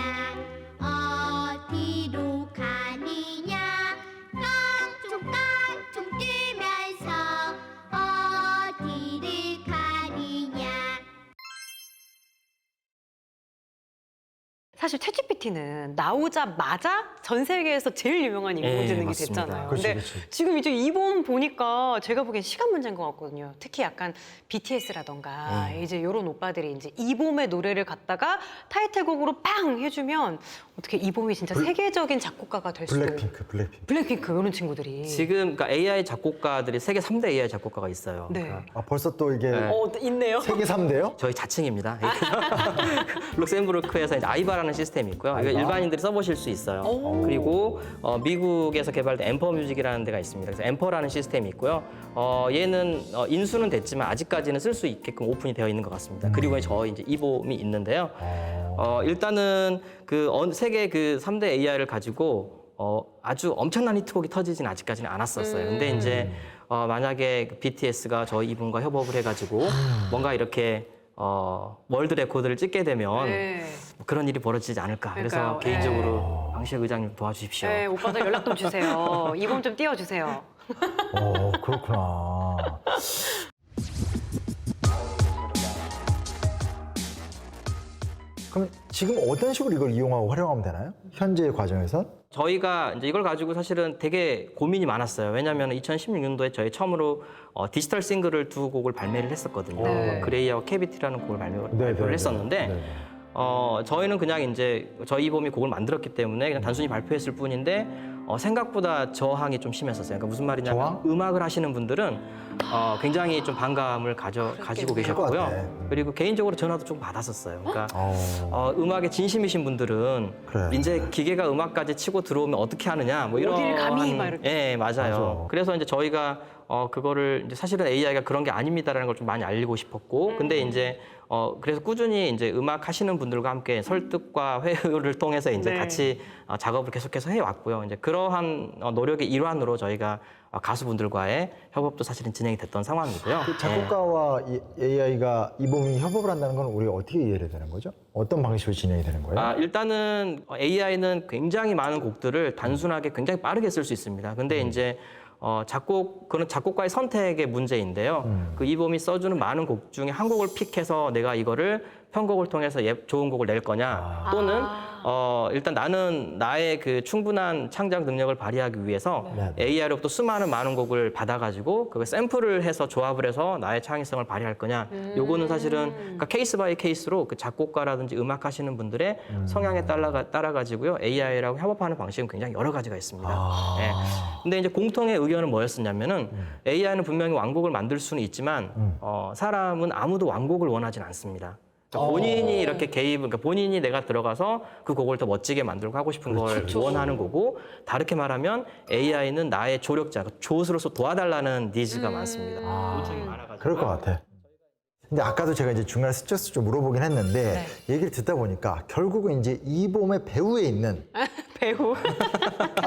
어디로 가느냐 깡총깡총 뛰면서 어디를 가느냐. 사실 챗GPT는 나오자마자 전 세계에서 제일 유명한 인공지능이 맞습니다. 됐잖아요. 그치, 근데 그치. 지금 이제 이번 보니까 제가 보기엔 시간 문제인 것 같거든요. 특히 약간 BTS라던가 이제 이런 오빠들이 이제 이봄의 노래를 갖다가 타이틀곡으로 빵 해주면 어떻게 이봄이 진짜 세계적인 작곡가가 될 수도. 블랙핑크. 블랙핑크 이런 친구들이. 지금 그러니까 AI 작곡가들이 세계 3대 AI 작곡가가 있어요. 네. 그러니까 벌써 또 이게 있네요. 세계 3대요? 저희 자칭입니다. 룩셈부르크에서 이제 아이바라는 시스템이 있고요. 이거 아이바? 일반인들이 써보실 수 있어요. 그리고 미국에서 개발된 엠퍼 뮤직이라는 데가 있습니다. 그래서 엠퍼라는 시스템이 있고요. 얘는 인수는 됐지만 아직까지는 쓸 수 있게끔 오픈이 되어 있는 것 같습니다. 그리고 저희 이제 이봄이 있는데요. 일단은 그 세계 그 3대 AI를 가지고 아주 엄청난 히트곡이 터지진 아직까지는 않았었어요. 근데 이제 만약에 그 BTS가 저희 이분과 협업을 해가지고 뭔가 이렇게 월드 레코드를 찍게 되면 네. 뭐 그런 일이 벌어지지 않을까. 그래서 그러니까요. 개인적으로 방시혁 의장님 도와주십시오. 네, 오빠들 연락 좀 주세요. 이범 좀 띄워주세요. 그렇구나. 그럼 지금 어떤 식으로 이걸 이용하고 활용하면 되나요? 현재 과정에선? 저희가 이제 이걸 가지고 사실은 되게 고민이 많았어요. 왜냐하면 2016년도에 저희 처음으로 디지털 싱글을 두 곡을 발매를 했었거든요. 네. 그레이와 캐비티라는 곡을 발표를 했었는데 저희는 그냥 이제 저희 이범이 곡을 만들었기 때문에 그냥 단순히 발표했을 뿐인데 생각보다 저항이 좀 심했었어요. 그러니까 무슨 말이냐면 저항? 음악을 하시는 분들은 굉장히 좀 반감을 가지고 계셨고요. 그럴 것 같아. 그리고 개인적으로 전화도 좀 받았었어요. 그러니까 음악에 진심이신 분들은 그래. 이제 기계가 음악까지 치고 들어오면 어떻게 하느냐 뭐 이런 어딜 감히 막 이렇게. 예, 맞아요. 맞아. 그래서 이제 저희가 그거를 이제 사실은 AI가 그런 게 아닙니다라는 걸 좀 많이 알리고 싶었고 근데 이제 그래서 꾸준히 이제 음악 하시는 분들과 함께 설득과 회의를 통해서 이제 네. 같이 작업을 계속해서 해왔고요. 이제 그러한 노력의 일환으로 저희가 가수분들과의 협업도 사실은 진행이 됐던 상황이고요. 그 작곡가와 이 AI가 이범이 협업을 한다는 건 우리가 어떻게 이해를 되는 거죠? 어떤 방식으로 진행이 되는 거예요? 일단은 AI는 굉장히 많은 곡들을 단순하게 굉장히 빠르게 쓸 수 있습니다. 근데 이제 그런 작곡가의 선택의 문제인데요. 그 이범이 써주는 많은 곡 중에 한 곡을 픽해서 내가 이거를 편곡을 통해서 좋은 곡을 낼 거냐 또는 일단 나는 나의 그 충분한 창작 능력을 발휘하기 위해서 네. AI로부터 수많은 많은 곡을 받아가지고 그걸 샘플을 해서 조합을 해서 나의 창의성을 발휘할 거냐 요거는 사실은 그러니까 케이스 바이 케이스로 그 작곡가라든지 음악 하시는 분들의 성향에 따라가지고요 AI라고 협업하는 방식은 굉장히 여러 가지가 있습니다. 예. 근데 이제 공통의 의견은 뭐였었냐면은 AI는 분명히 완곡을 만들 수는 있지만 사람은 아무도 완곡을 원하진 않습니다. 그러니까 본인이 이렇게 그러니까 본인이 내가 들어가서 그 곡을 더 멋지게 만들고 하고 싶은 걸 원하는 거고 다르게 말하면 AI는 나의 조력자, 조수로서 도와달라는 니즈가 많습니다. 요청이 많아가지고. 그럴 것 같아. 근데 아까도 제가 이제 중간에 스쳐서 좀 물어보긴 했는데 얘기를 듣다 보니까 결국은 이제 이범의 배후에 있는 배우.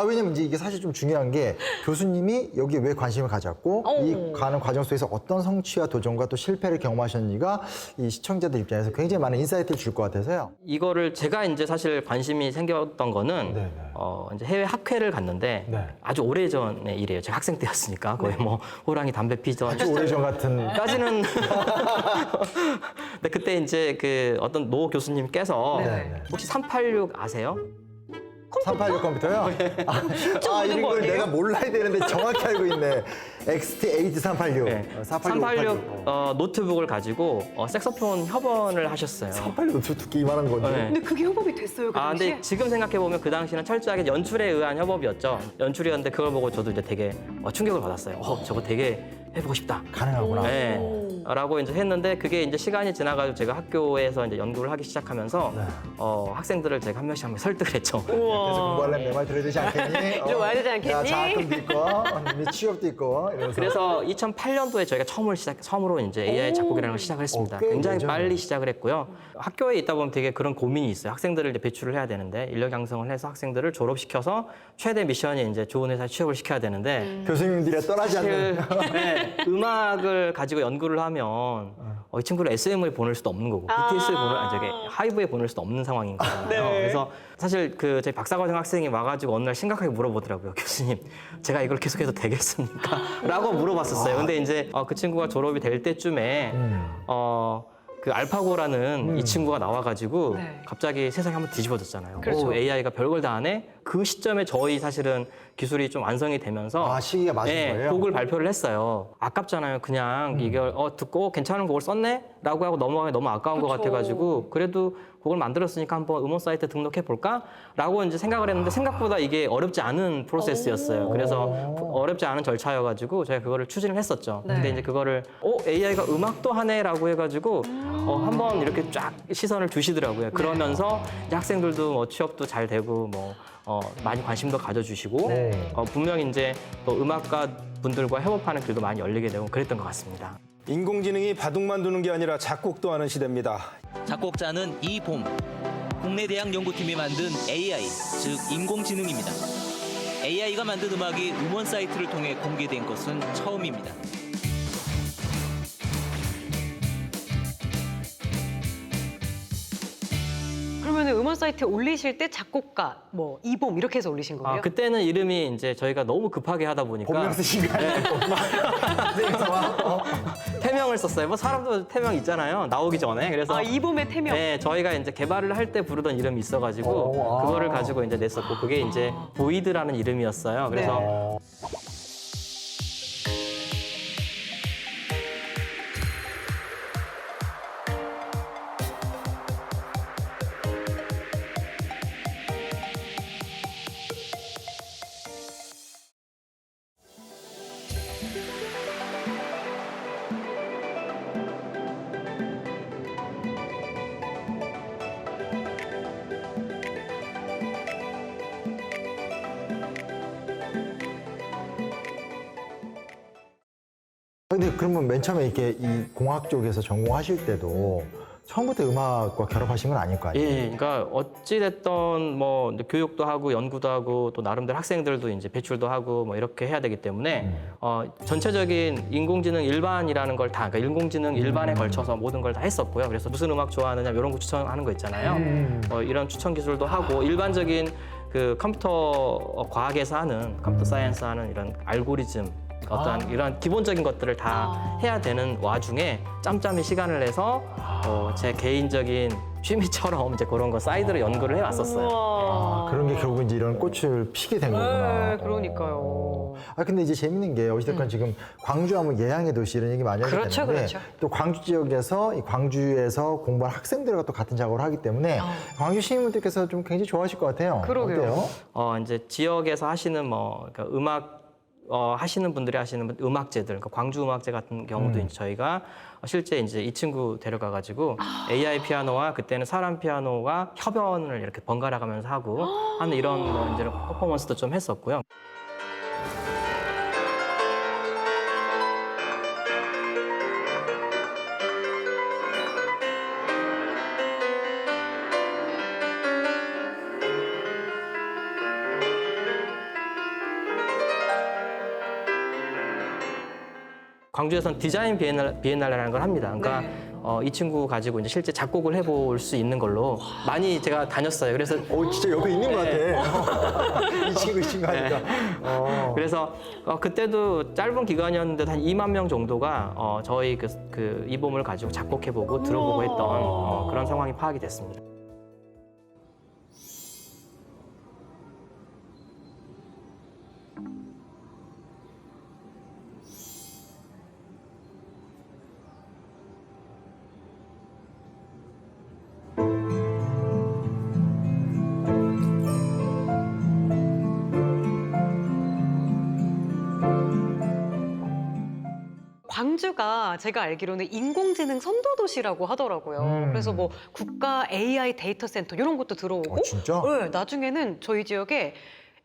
왜냐면 이제 이게 사실 좀 중요한 게 교수님이 여기에 왜 관심을 가졌고 이 가는 과정 속에서 어떤 성취와 도전과 또 실패를 경험하셨는지가 이 시청자들 입장에서 굉장히 많은 인사이트를 줄 것 같아서요. 이거를 제가 이제 사실 관심이 생겼던 거는 이제 해외 학회를 갔는데 네. 아주 오래전의 일이에요. 제가 학생 때였으니까 거의 뭐 호랑이 담배 피던 아주 오래전 같은 까지는 근데 그때 이제 그 어떤 노 교수님께서 네. 혹시 386 아세요? 386 컴퓨터요? 이런 걸 내가 몰라야 되는데 정확히 알고 있네. XT8386. 네. 386 노트북을 가지고 색소폰 협언을 하셨어요. 386 노트 두께 이만한 건데. 네. 근데 그게 협업이 됐어요, 그 당시에? 근데 지금 생각해 보면 그 당시는 철저하게 연출에 의한 협업이었죠. 연출이었는데 그걸 보고 저도 이제 되게 충격을 받았어요. 저거 되게 해보고 싶다. 가능하구나. 네. 라고 이제 했는데 그게 이제 시간이 지나가지고 제가 학교에서 이제 연구를 하기 시작하면서 학생들을 제가 한 명씩 설득을 했죠. 그래서 공부하려면 내 말 들어야 되지 않겠니? 이리 와야 되지 않겠니? 야, 장학금도 있고, 취업도 있고. 이러면서. 그래서 2008년도에 저희가 처음으로 이제 AI 작곡이라는 걸 시작을 했습니다. 꽤 굉장히 예전에. 빨리 시작을 했고요. 학교에 있다 보면 되게 그런 고민이 있어요. 학생들을 이제 배출을 해야 되는데 인력 양성을 해서 학생들을 졸업시켜서 최대 미션이 이제 좋은 회사에 취업을 시켜야 되는데 교수님들이 떠나지 않는. 사실 음악을 가지고 연구를 하면 이 친구를 SM에 보낼 수도 없는 거고 BTS에 하이브에 보낼 수도 없는 상황인 거잖아요. 그래서 사실 그 저희 박사과정 학생이 와가지고 어느 날 심각하게 물어보더라고요. 교수님, 제가 이걸 계속해도 되겠습니까? 라고 물어봤었어요. 근데 이제 그 친구가 졸업이 될 때쯤에 그 알파고라는 이 친구가 나와가지고 갑자기 세상이 한번 뒤집어졌잖아요. 그렇죠. AI가 별걸 다 하네? 그 시점에 저희 사실은 기술이 좀 완성이 되면서 시기가 맞은 거예요? 곡을 발표를 했어요. 아깝잖아요. 그냥 이걸 듣고 괜찮은 곡을 썼네? 라고 하고 넘어가기 너무 아까운 것 같아가지고 그래도 곡을 만들었으니까 한번 음원 사이트에 등록해 볼까? 라고 이제 생각을 했는데 생각보다 이게 어렵지 않은 프로세스였어요. 그래서 어렵지 않은 절차여가지고 저희가 그거를 추진을 했었죠. 근데 이제 그거를 AI가 음악도 하네라고 해가지고 한번 이렇게 쫙 시선을 주시더라고요. 그러면서 이제 학생들도 뭐 취업도 잘 되고 많이 관심도 가져주시고 분명히 이제 또 음악가 분들과 협업하는 길도 많이 열리게 되고 그랬던 것 같습니다. 인공지능이 바둑만 두는 게 아니라 작곡도 하는 시대입니다. 작곡자는 이봄. 국내 대학 연구팀이 만든 AI, 즉 인공지능입니다. AI가 만든 음악이 음원 사이트를 통해 공개된 것은 처음입니다. 그러면은 음원 사이트에 올리실 때 작곡가 뭐 이봄 이렇게 해서 올리신 거예요? 그때는 이름이 이제 저희가 너무 급하게 하다 보니까 본명 쓰신 거 아니에요? 선생님께서 막, 태명을 썼어요. 뭐 사람도 태명 있잖아요. 나오기 전에. 그래서 이봄의 태명. 네, 저희가 이제 개발을 할 때 부르던 이름이 있어가지고 오, 아. 그거를 가지고 이제 냈었고 그게 이제 보이드라는 이름이었어요. 그래서 어. 근데 그러면 맨 처음에 이렇게 이 공학 쪽에서 전공하실 때도 처음부터 음악과 결합하신 건 아닐 거 아니에요? 예, 그러니까 어찌 됐던 뭐 이제 교육도 하고 연구도 하고 또 나름대로 학생들도 이제 배출도 하고 뭐 이렇게 해야 되기 때문에 전체적인 인공지능 일반이라는 걸 다, 그러니까 인공지능 일반에 걸쳐서 모든 걸 다 했었고요. 그래서 무슨 음악 좋아하느냐 이런 거 추천하는 거 있잖아요. 이런 추천 기술도 하고 일반적인 그 컴퓨터 과학에서 하는 컴퓨터 사이언스 하는 이런 알고리즘 어떤 이런 기본적인 것들을 다 해야 되는 와중에 짬짬이 시간을 내서 제 개인적인 취미처럼 이제 그런 거 사이드로 연구를 해왔었어요. 우와. 그런 게 결국 이제 이런 꽃을 피게 된 거구나. 네, 그러니까요. 근데 이제 재밌는 게 어찌됐건 지금 광주하면 예향의 도시 이런 얘기 많이 하기 그렇죠, 때문에 그렇죠. 또 광주 지역에서 이 광주에서 공부한 학생들과 또 같은 작업을 하기 때문에 광주 시민분들께서 좀 굉장히 좋아하실 것 같아요. 그러게요. 어때요? 이제 지역에서 하시는 뭐 그러니까 음악 하시는 분들이 하시는 음악제들, 그러니까 광주 음악제 같은 경우도 이제 저희가 실제 이제 이 친구 데려가가지고 AI 피아노와 그때는 사람 피아노가 협연을 이렇게 번갈아 가면서 하고 하는 이런 뭐 이제 퍼포먼스도 좀 했었고요. 광주에서는 디자인 비엔날레라는 걸 합니다. 그러니까 이 친구 가지고 이제 실제 작곡을 해볼 수 있는 걸로 많이 제가 다녔어요. 그래서 진짜 옆에 있는 것 같아. 이 친구 하니까. 그래서 그때도 짧은 기간이었는데 한 2만 명 정도가 저희 그 이봄을 가지고 작곡해보고 들어보고 했던 그런 상황이 파악이 됐습니다. 광주가 제가 알기로는 인공지능 선도도시라고 하더라고요. 그래서 뭐 국가 AI 데이터 센터 이런 것도 들어오고 진짜? 네, 나중에는 저희 지역에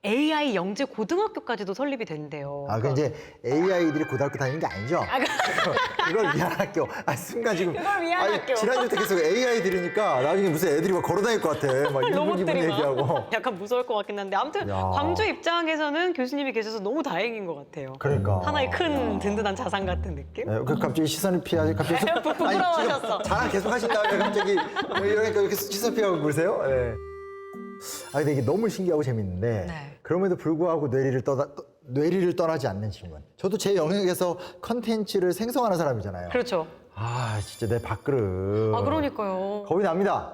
AI 영재 고등학교까지도 설립이 된대요. 그 이제 AI들이 고등학교 다니는 게 아니죠? 그걸 위한 학교. 순간 지금. 그걸 위한 학교. 지난주부터 계속 AI 들으니까 나중에 무슨 애들이 막 걸어 다닐 것 같아. 막 이분 로봇들이 막 얘기하고. 약간 무서울 것 같긴 한데 아무튼 야. 광주 입장에서는 교수님이 계셔서 너무 다행인 것 같아요. 그러니까. 하나의 큰 든든한 자산 같은 느낌? 네, 갑자기 시선을 피하지. 갑자기 부끄러워하셨어. 지금 자랑 계속 하신 다음에 갑자기 이렇게 시선 피하고 그러세요? 네. 근데 이게 너무 신기하고 재밌는데 네. 그럼에도 불구하고 뇌리를 떠나지 않는 질문. 저도 제 영역에서 컨텐츠를 생성하는 사람이잖아요. 그렇죠. 진짜 내 밥그릇. 그러니까요. 겁이 납니다.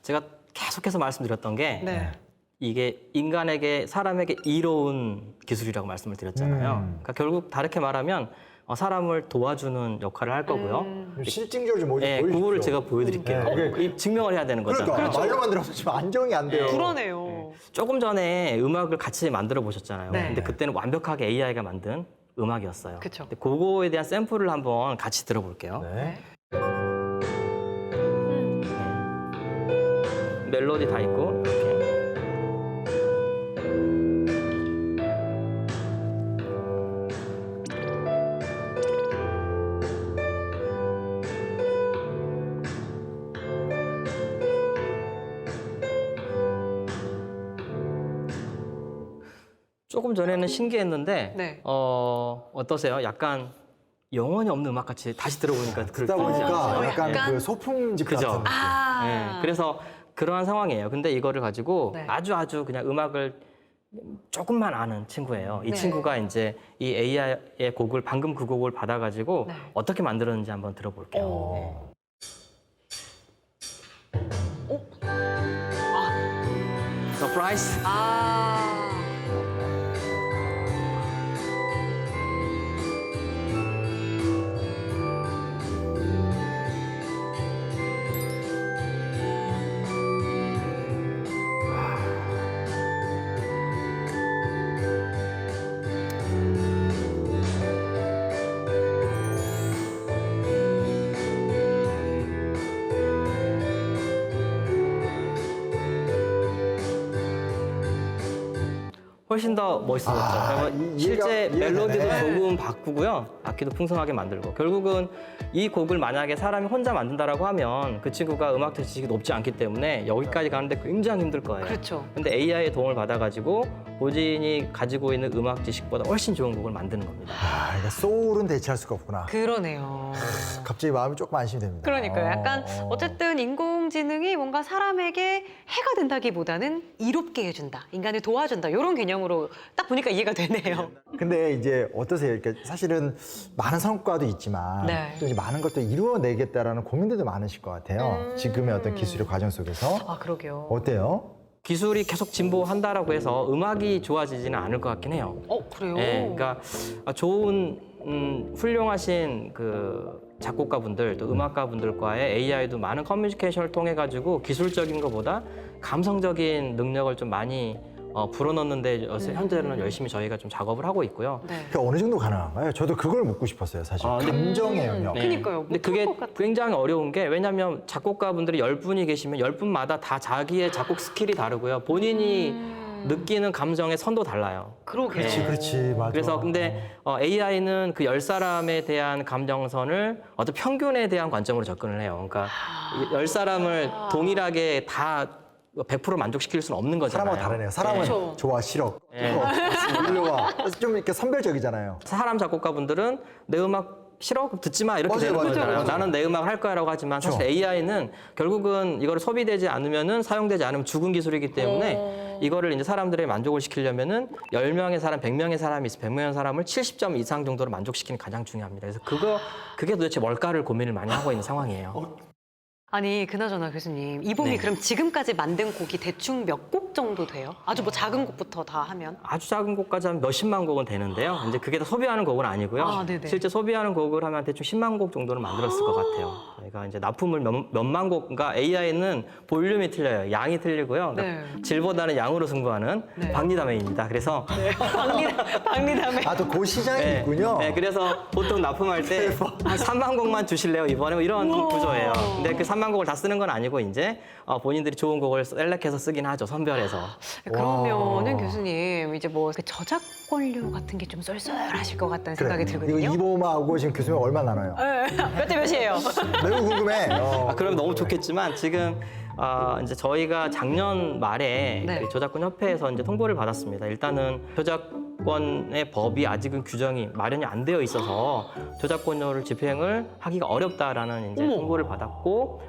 제가 계속해서 말씀드렸던 게 네. 이게 인간에게 사람에게 이로운 기술이라고 말씀을 드렸잖아요. 그러니까 결국 다르게 말하면 사람을 도와주는 역할을 할 거고요. 실증적으로 좀 네, 보여주십시오. 그거를 제가 보여드릴게요. 네, 증명을 해야 되는 거잖아요. 그러니까 말로만 들어서 지금 안정이 안 돼요. 불안해요. 조금 전에 음악을 같이 만들어 보셨잖아요. 네. 근데 그때는 완벽하게 AI가 만든 음악이었어요. 그쵸. 근데 그거에 대한 샘플을 한번 같이 들어볼게요. 네. 멜로디 다 있고 이렇게. 조금 전에는 신기했는데 네. 어떠세요? 약간 영혼이 없는 음악 같이 다시 들어보니까 듣다 보니까 약간 그 소품집 그죠? 같은 느낌. 네, 그래서 그러한 상황이에요. 근데 이거를 가지고 네. 아주 그냥 음악을 조금만 아는 친구예요. 이 네. 친구가 이제 이 AI의 곡을 방금 그 곡을 받아가지고 네. 어떻게 만들었는지 한번 들어볼게요. 오. 서프라이즈. 아. 훨씬 더 멋있어졌죠. 그러면 실제 이해가 멜로디도 되네. 조금 바꾸고요. 악기도 풍성하게 만들고. 결국은 이 곡을 만약에 사람이 혼자 만든다라고 하면 그 친구가 음악 지식이 높지 않기 때문에 여기까지 가는데 굉장히 힘들 거예요. 그렇죠. 근데 AI의 도움을 받아가지고 본인이 가지고 있는 음악 지식보다 훨씬 좋은 곡을 만드는 겁니다. 아, 그러니까 소울은 대체할 수가 없구나. 그러네요. 갑자기 마음이 조금 안심이 됩니다. 그러니까요. 약간 어쨌든 인공지능이 뭔가 사람에게 해가 된다기보다는 이롭게 해준다, 인간을 도와준다 이런 개념으로 딱 보니까 이해가 되네요. 근데 이제 어떠세요? 그러니까 사실은 많은 성과도 있지만 네. 또 이제 많은 것도 이루어내겠다라는 고민들도 많으실 것 같아요. 지금의 어떤 기술의 과정 속에서. 아 그러게요. 어때요? 기술이 계속 진보한다라고 해서 음악이 좋아지지는 않을 것 같긴 해요. 그래요? 예, 그러니까 좋은 훌륭하신 그 작곡가분들 또 음악가분들과의 AI도 많은 커뮤니케이션을 통해 가지고 기술적인 것보다 감성적인 능력을 좀 많이 불어넣는데 현재는 열심히 저희가 좀 작업을 하고 있고요. 네. 그 어느 정도 가능한가요? 저도 그걸 묻고 싶었어요, 사실. 감정의 영역. 네. 그러니까요. 근데 그게 굉장히 어려운 게 왜냐하면 작곡가분들이 10분이 계시면 10분마다 다 자기의 작곡 스킬이 다르고요. 본인이 느끼는 감정의 선도 달라요. 그러게요. 그렇지, 맞아. 그래서 근데 AI는 그 10사람에 대한 감정선을 어떤 평균에 대한 관점으로 접근을 해요. 그러니까 10사람을 동일하게 다 100% 만족시킬 수는 없는 거잖아요. 사람하고 다르네요. 사람은 그렇죠. 좋아, 싫어. 네. 올려와. 좀 이렇게 선별적이잖아요. 사람 작곡가분들은 내 음악 싫어? 그럼 듣지 마 이렇게 맞아요, 되는 맞아요, 거잖아요. 맞아요. 나는 내 음악을 할 거야라고 하지만 사실 그렇죠. AI는 결국은 이거를 소비되지 않으면은 사용되지 않으면 죽은 기술이기 때문에 이거를 이제 사람들의 만족을 시키려면은 10명의 사람, 100명의 사람이 있어 100명의 사람을 70점 이상 정도로 만족시키는 게 가장 중요합니다. 그래서 그게 도대체 뭘까를 고민을 많이 하고 있는 상황이에요. 아니 그나저나 교수님 이 봄이 네. 그럼 지금까지 만든 곡이 대충 몇 곡 정도 돼요? 아주 뭐 작은 곡부터 다 하면? 아주 작은 곡까지 하면 몇십만 곡은 되는데요. 이제 그게 다 소비하는 곡은 아니고요. 아, 네네. 실제 소비하는 곡을 하면 대충 10만 곡 정도는 만들었을 것 같아요. 저희가 이제 납품을 몇만 곡, 그러니까 AI는 볼륨이 틀려요. 양이 틀리고요. 그러니까 네. 질보다는 양으로 승부하는 네. 박리담회입니다. 그래서 박리담에. 아, 또 그 시장이 네, 있군요. 네, 그래서 보통 납품할 때 한 3만 곡만 주실래요? 이번에 뭐 이런 구조예요. 근데 그 3만 곡을 다 쓰는 건 아니고 이제 본인들이 좋은 곡을 셀렉해서 쓰긴 하죠. 선별해서. 그러면은 교수님 이제 뭐 저작권료 같은 게 좀 쏠쏠하실 것 같다는 생각이 이거 들거든요. 이봄하고 지금 교수님 얼마 나눠요? 몇 대 몇이에요? 매우 궁금해. 그러면 너무 좋겠지만 지금 이제 저희가 작년 말에 네. 그 저작권 협회에서 이제 통보를 받았습니다. 일단은 저작권의 법이 아직은 규정이 마련이 안 되어 있어서 저작권료를 집행을 하기가 어렵다라는 이제 통보를 받았고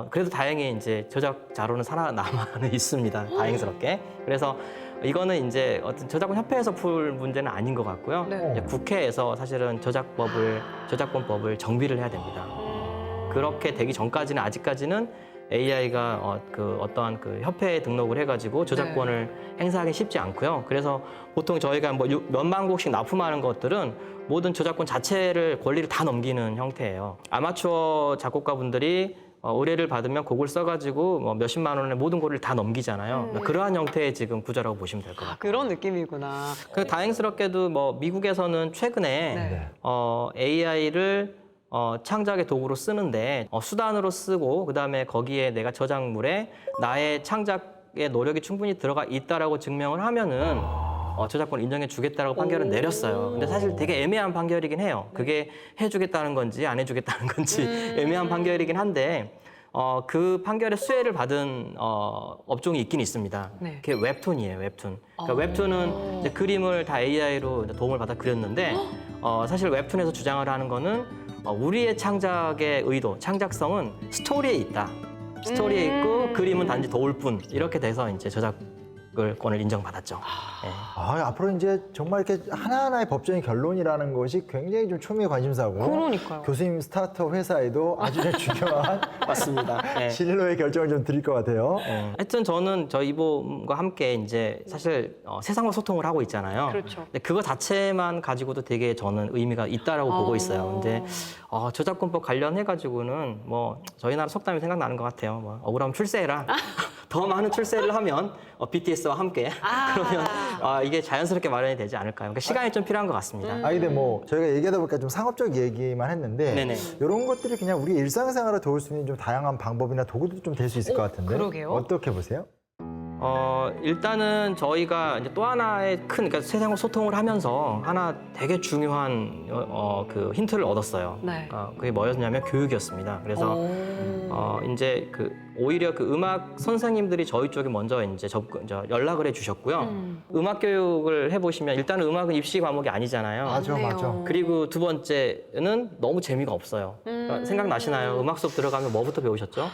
그래도 다행히 이제 저작 자료는 살아남아는 있습니다. 다행스럽게. 그래서 이거는 이제 어떤 저작권 협회에서 풀 문제는 아닌 것 같고요. 네. 이제 국회에서 사실은 저작권법을 정비를 해야 됩니다. 그렇게 되기 전까지는 아직까지는 AI가 어떠한 그 협회에 등록을 해가지고 저작권을 행사하기 쉽지 않고요. 그래서 보통 저희가 뭐 몇만 곡씩 납품하는 것들은 모든 저작권 자체를 권리를 다 넘기는 형태예요. 아마추어 작곡가분들이 의뢰를 받으면 곡을 써가지고 뭐 몇십만 원의 모든 권리를 다 넘기잖아요. 그러한 형태의 지금 구조라고 보시면 될 것 같아요. 그런 느낌이구나. 그 다행스럽게도 뭐 미국에서는 최근에 네. AI를 창작의 도구로 쓰는데 수단으로 쓰고 그다음에 거기에 내가 저작물에 나의 창작의 노력이 충분히 들어가 있다라고 증명을 하면은 저작권 인정해 주겠다라고 판결을 내렸어요. 근데 사실 되게 애매한 판결이긴 해요. 그게 해주겠다는 건지 안 해주겠다는 건지 애매한 판결이긴 한데 그 판결의 수혜를 받은 업종이 있긴 있습니다. 네. 그게 웹툰이에요, 웹툰. 그러니까 웹툰은 이제 그림을 다 AI로 도움을 받아 그렸는데 사실 웹툰에서 주장을 하는 거는 우리의 창작의 의도, 창작성은 스토리에 있다. 스토리에 있고 그림은 단지 도울 뿐 이렇게 돼서 이제 저작권을 인정받았죠. 예. 앞으로 이제 정말 이렇게 하나하나의 법적인 결론이라는 것이 굉장히 좀 초미의 관심사고. 그러니까요. 교수님 스타트업 회사에도 아주 좀 중요한 맞습니다. 예. 진로의 결정을 좀 드릴 것 같아요. 하여튼 저는 저희 이봄과 함께 이제 사실 세상과 소통을 하고 있잖아요. 그렇죠. 근데 그거 자체만 가지고도 되게 저는 의미가 있다라고 보고 있어요. 근데 저작권법 관련해 가지고는 뭐 저희 나라 속담이 생각나는 것 같아요. 뭐 억울하면 출세해라. 더 많은 출세를 하면 BTS와 함께 그러면 이게 자연스럽게 마련이 되지 않을까요? 그러니까 시간이 좀 필요한 것 같습니다. 근데 뭐 저희가 얘기하다 보니까 좀 상업적 얘기만 했는데 네네. 이런 것들이 그냥 우리 일상생활에 도울 수 있는 좀 다양한 방법이나 도구도 좀 될 수 있을 것 같은데. 그러게요. 어떻게 보세요? 일단은 저희가 이제 또 하나의 그러니까 세상과 소통을 하면서 하나 되게 중요한 그 힌트를 얻었어요. 네. 그게 뭐였냐면 교육이었습니다. 그래서 이제 오히려 그 음악 선생님들이 저희 쪽에 먼저 이제 연락을 해주셨고요. 음악 교육을 해보시면 일단은 음악은 입시 과목이 아니잖아요. 맞아, 맞네요. 맞아. 그리고 두 번째는 너무 재미가 없어요. 그러니까 생각나시나요? 음악 수업 들어가면 뭐부터 배우셨죠?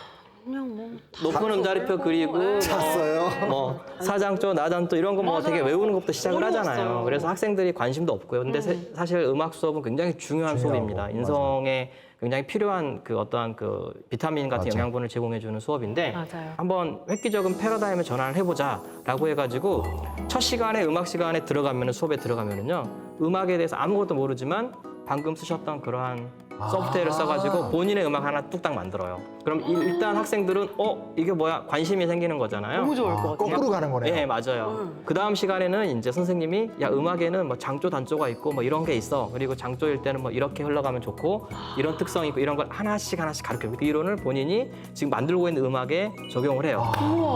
그냥 뭐 높은 음자리표 그리고 잤어요. 뭐 사장조, 나단조 이런 거 뭐 되게 외우는 것부터 시작을 어려웠어요. 하잖아요. 그래서 학생들이 관심도 없고요. 근데 사실 음악 수업은 굉장히 중요한 중요하고, 수업입니다. 맞아. 인성에 굉장히 필요한 그 어떠한 그 비타민 같은 맞아. 영양분을 제공해주는 수업인데 맞아요. 한번 획기적인 패러다임을 전환을 해보자라고 해가지고 첫 시간에 음악 시간에 들어가면 수업에 들어가면은요 음악에 대해서 아무것도 모르지만 방금 쓰셨던 그러한 소프트웨어를 써가지고 본인의 음악 하나 뚝딱 만들어요. 그럼 일단 학생들은 이게 뭐야 관심이 생기는 거잖아요. 너무 좋을 것 같아요. 거꾸로 가는 거네요. 네, 맞아요. 그 다음 시간에는 이제 선생님이 야 음악에는 뭐 장조, 단조가 있고 뭐 이런 게 있어. 그리고 장조일 때는 뭐 이렇게 흘러가면 좋고 이런 특성이 있고 이런 걸 하나씩 가르쳐요. 그 이론을 본인이 지금 만들고 있는 음악에 적용을 해요.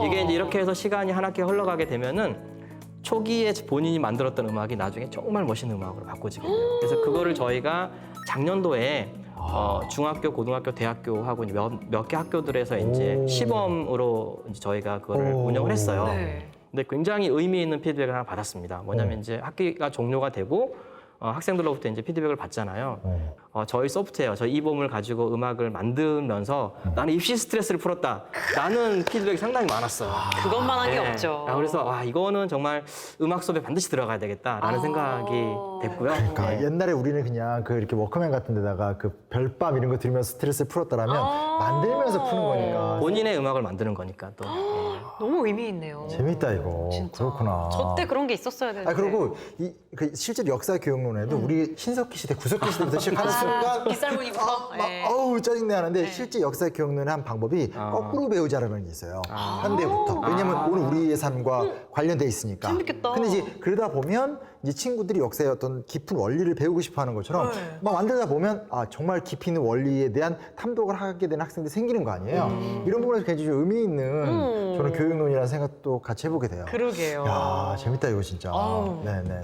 이게 이제 이렇게 해서 시간이 한 학기 흘러가게 되면은 초기에 본인이 만들었던 음악이 나중에 정말 멋있는 음악으로 바꿔지거든요. 그래서 그거를 저희가 작년도에 중학교, 고등학교, 대학교하고 몇 개 학교들에서 이제 시범으로 이제 저희가 그거를 운영을 했어요. 네. 근데 굉장히 의미 있는 피드백을 하나 받았습니다. 뭐냐면 이제 학기가 종료가 되고 학생들로부터 이제 피드백을 받잖아요. 저희 소프트웨어, 저희 이봄을 가지고 음악을 만들면서 나는 입시 스트레스를 풀었다. 라는 피드백이 상당히 많았어요. 그것만한 게 네. 없죠. 그래서 이거는 정말 음악 수업에 반드시 들어가야 되겠다라는 생각이 됐고요. 그러니까 네. 옛날에 우리는 그냥 이렇게 워크맨 같은 데다가 그 별밤 이런 거 들으면서 스트레스를 풀었다라면 만들면서 푸는 거니까. 본인의 음악을 만드는 거니까 또. 너무 의미 있네요. 재밌다 이거. 진짜. 그렇구나. 저 때 그런 게 있었어야 되는데. 그리고 실제로 역사 교육론에도 우리 신석기 시대, 구석기 시대부터 시작하는 순간 빗살무늬부터. 네. 어우 짜증내 하는데 실제 역사 교육론의 한 방법이 거꾸로 배우자라는 게 있어요. 현대부터. 왜냐면 오늘 우리의 삶과 관련돼 있으니까. 재밌겠다. 근데 이제 그러다 보면 이제 친구들이 역사의 어떤 깊은 원리를 배우고 싶어 하는 것처럼 막 만들다 보면 정말 깊이 있는 원리에 대한 탐독을 하게 되는 학생들이 생기는 거 아니에요. 이런 부분에서 굉장히 좀 의미 있는 저는 교육론이라는 생각도 같이 해보게 돼요. 그러게요. 야 재밌다 이거 진짜. 아우. 네네.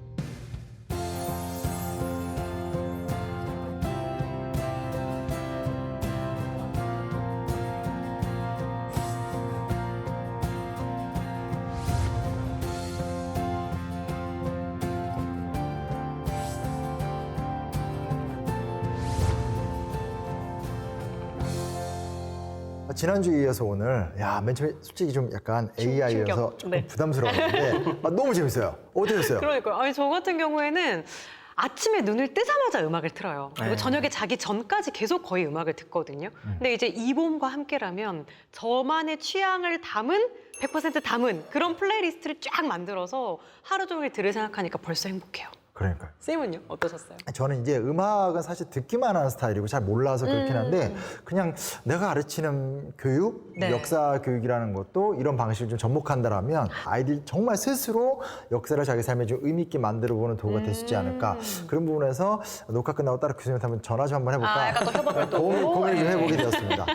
지난주에 이어서 오늘 맨 처음에 솔직히 좀 약간 AI여서 충격. 조금 네. 부담스러웠는데 너무 재밌어요. 어떠셨어요? 그러니까요. 아니, 저 같은 경우에는 아침에 눈을 뜨자마자 음악을 틀어요. 그리고 저녁에 자기 전까지 계속 거의 음악을 듣거든요. 근데 이제 이봄과 함께라면 저만의 취향을 담은 100% 담은 그런 플레이리스트를 쫙 만들어서 하루 종일 들을 생각하니까 벌써 행복해요. 그러니까요. 쌤은요? 어떠셨어요? 저는 이제 음악은 사실 듣기만 하는 스타일이고 잘 몰라서 그렇긴 한데 그냥 내가 가르치는 교육, 네. 역사 교육이라는 것도 이런 방식을 좀 접목한다라면 아이들이 정말 스스로 역사를 자기 삶에 좀 의미 있게 만들어보는 도구가 될 수 있지 않을까. 그런 부분에서 녹화 끝나고 따로 교수님한테 한번 전화 좀 한번 해볼까. 약간 또 협업을 또. 고민을 좀 네. 해보게 되었습니다.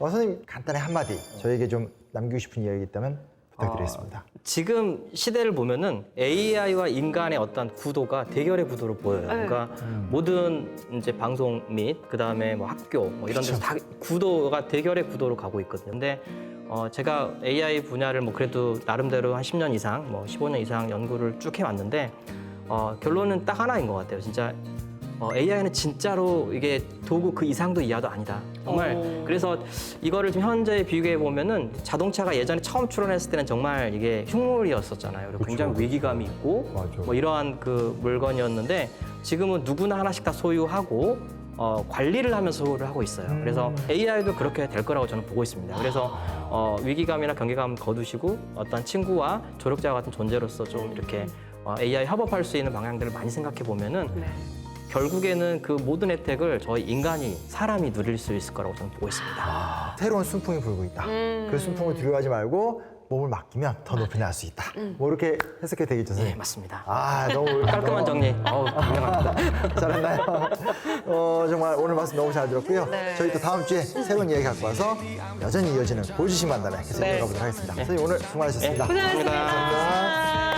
선생님 간단히 한마디 저에게 좀 남기고 싶은 이야기 있다면 부탁드리겠습니다. 지금 시대를 보면은 AI와 인간의 어떤 구도가 대결의 구도로 보여요. 그러니까 모든 이제 방송 및 그다음에 뭐 학교 뭐 이런 데서 다 구도가 대결의 구도로 가고 있거든요. 근데 제가 AI 분야를 뭐 그래도 나름대로 한 10년 이상, 뭐 15년 이상 연구를 쭉 해왔는데 결론은 딱 하나인 것 같아요. 진짜 AI는 진짜로 이게 도구 그 이상도 이하도 아니다. 정말 그래서 이거를 지금 현재 비교해 보면은 자동차가 예전에 처음 출원했을 때는 정말 이게 흉물이었었잖아요. 그리고 굉장히 위기감이 있고 맞아. 뭐 이러한 그 물건이었는데 지금은 누구나 하나씩 다 소유하고 관리를 하면서 소유를 하고 있어요. 그래서 AI도 그렇게 될 거라고 저는 보고 있습니다. 그래서 위기감이나 경계감 거두시고 어떤 친구와 조력자와 같은 존재로서 좀 이렇게 AI 협업할 수 있는 방향들을 많이 생각해 보면은 네. 결국에는 그 모든 혜택을 저희 인간이 사람이 누릴 수 있을 거라고 저는 보고 있습니다. 새로운 순풍이 불고 있다. 그 순풍을 두려워하지 말고 몸을 맡기면 더 높이 날 수 있다. 뭐 이렇게 해석해도 되겠죠, 네, 선생님? 맞습니다. 아, 너무 깔끔한 정리. 분명합니다. 잘했나요? 정말 오늘 말씀 너무 잘 들었고요. 네. 저희 또 다음 주에 새로운 얘기 갖고 와서 여전히 이어지는 보여주신 만담에 계속 네. 이어가보도록 하겠습니다. 선생님 오늘 수고 많으셨습니다. 고생하셨습니다. 감사합니다.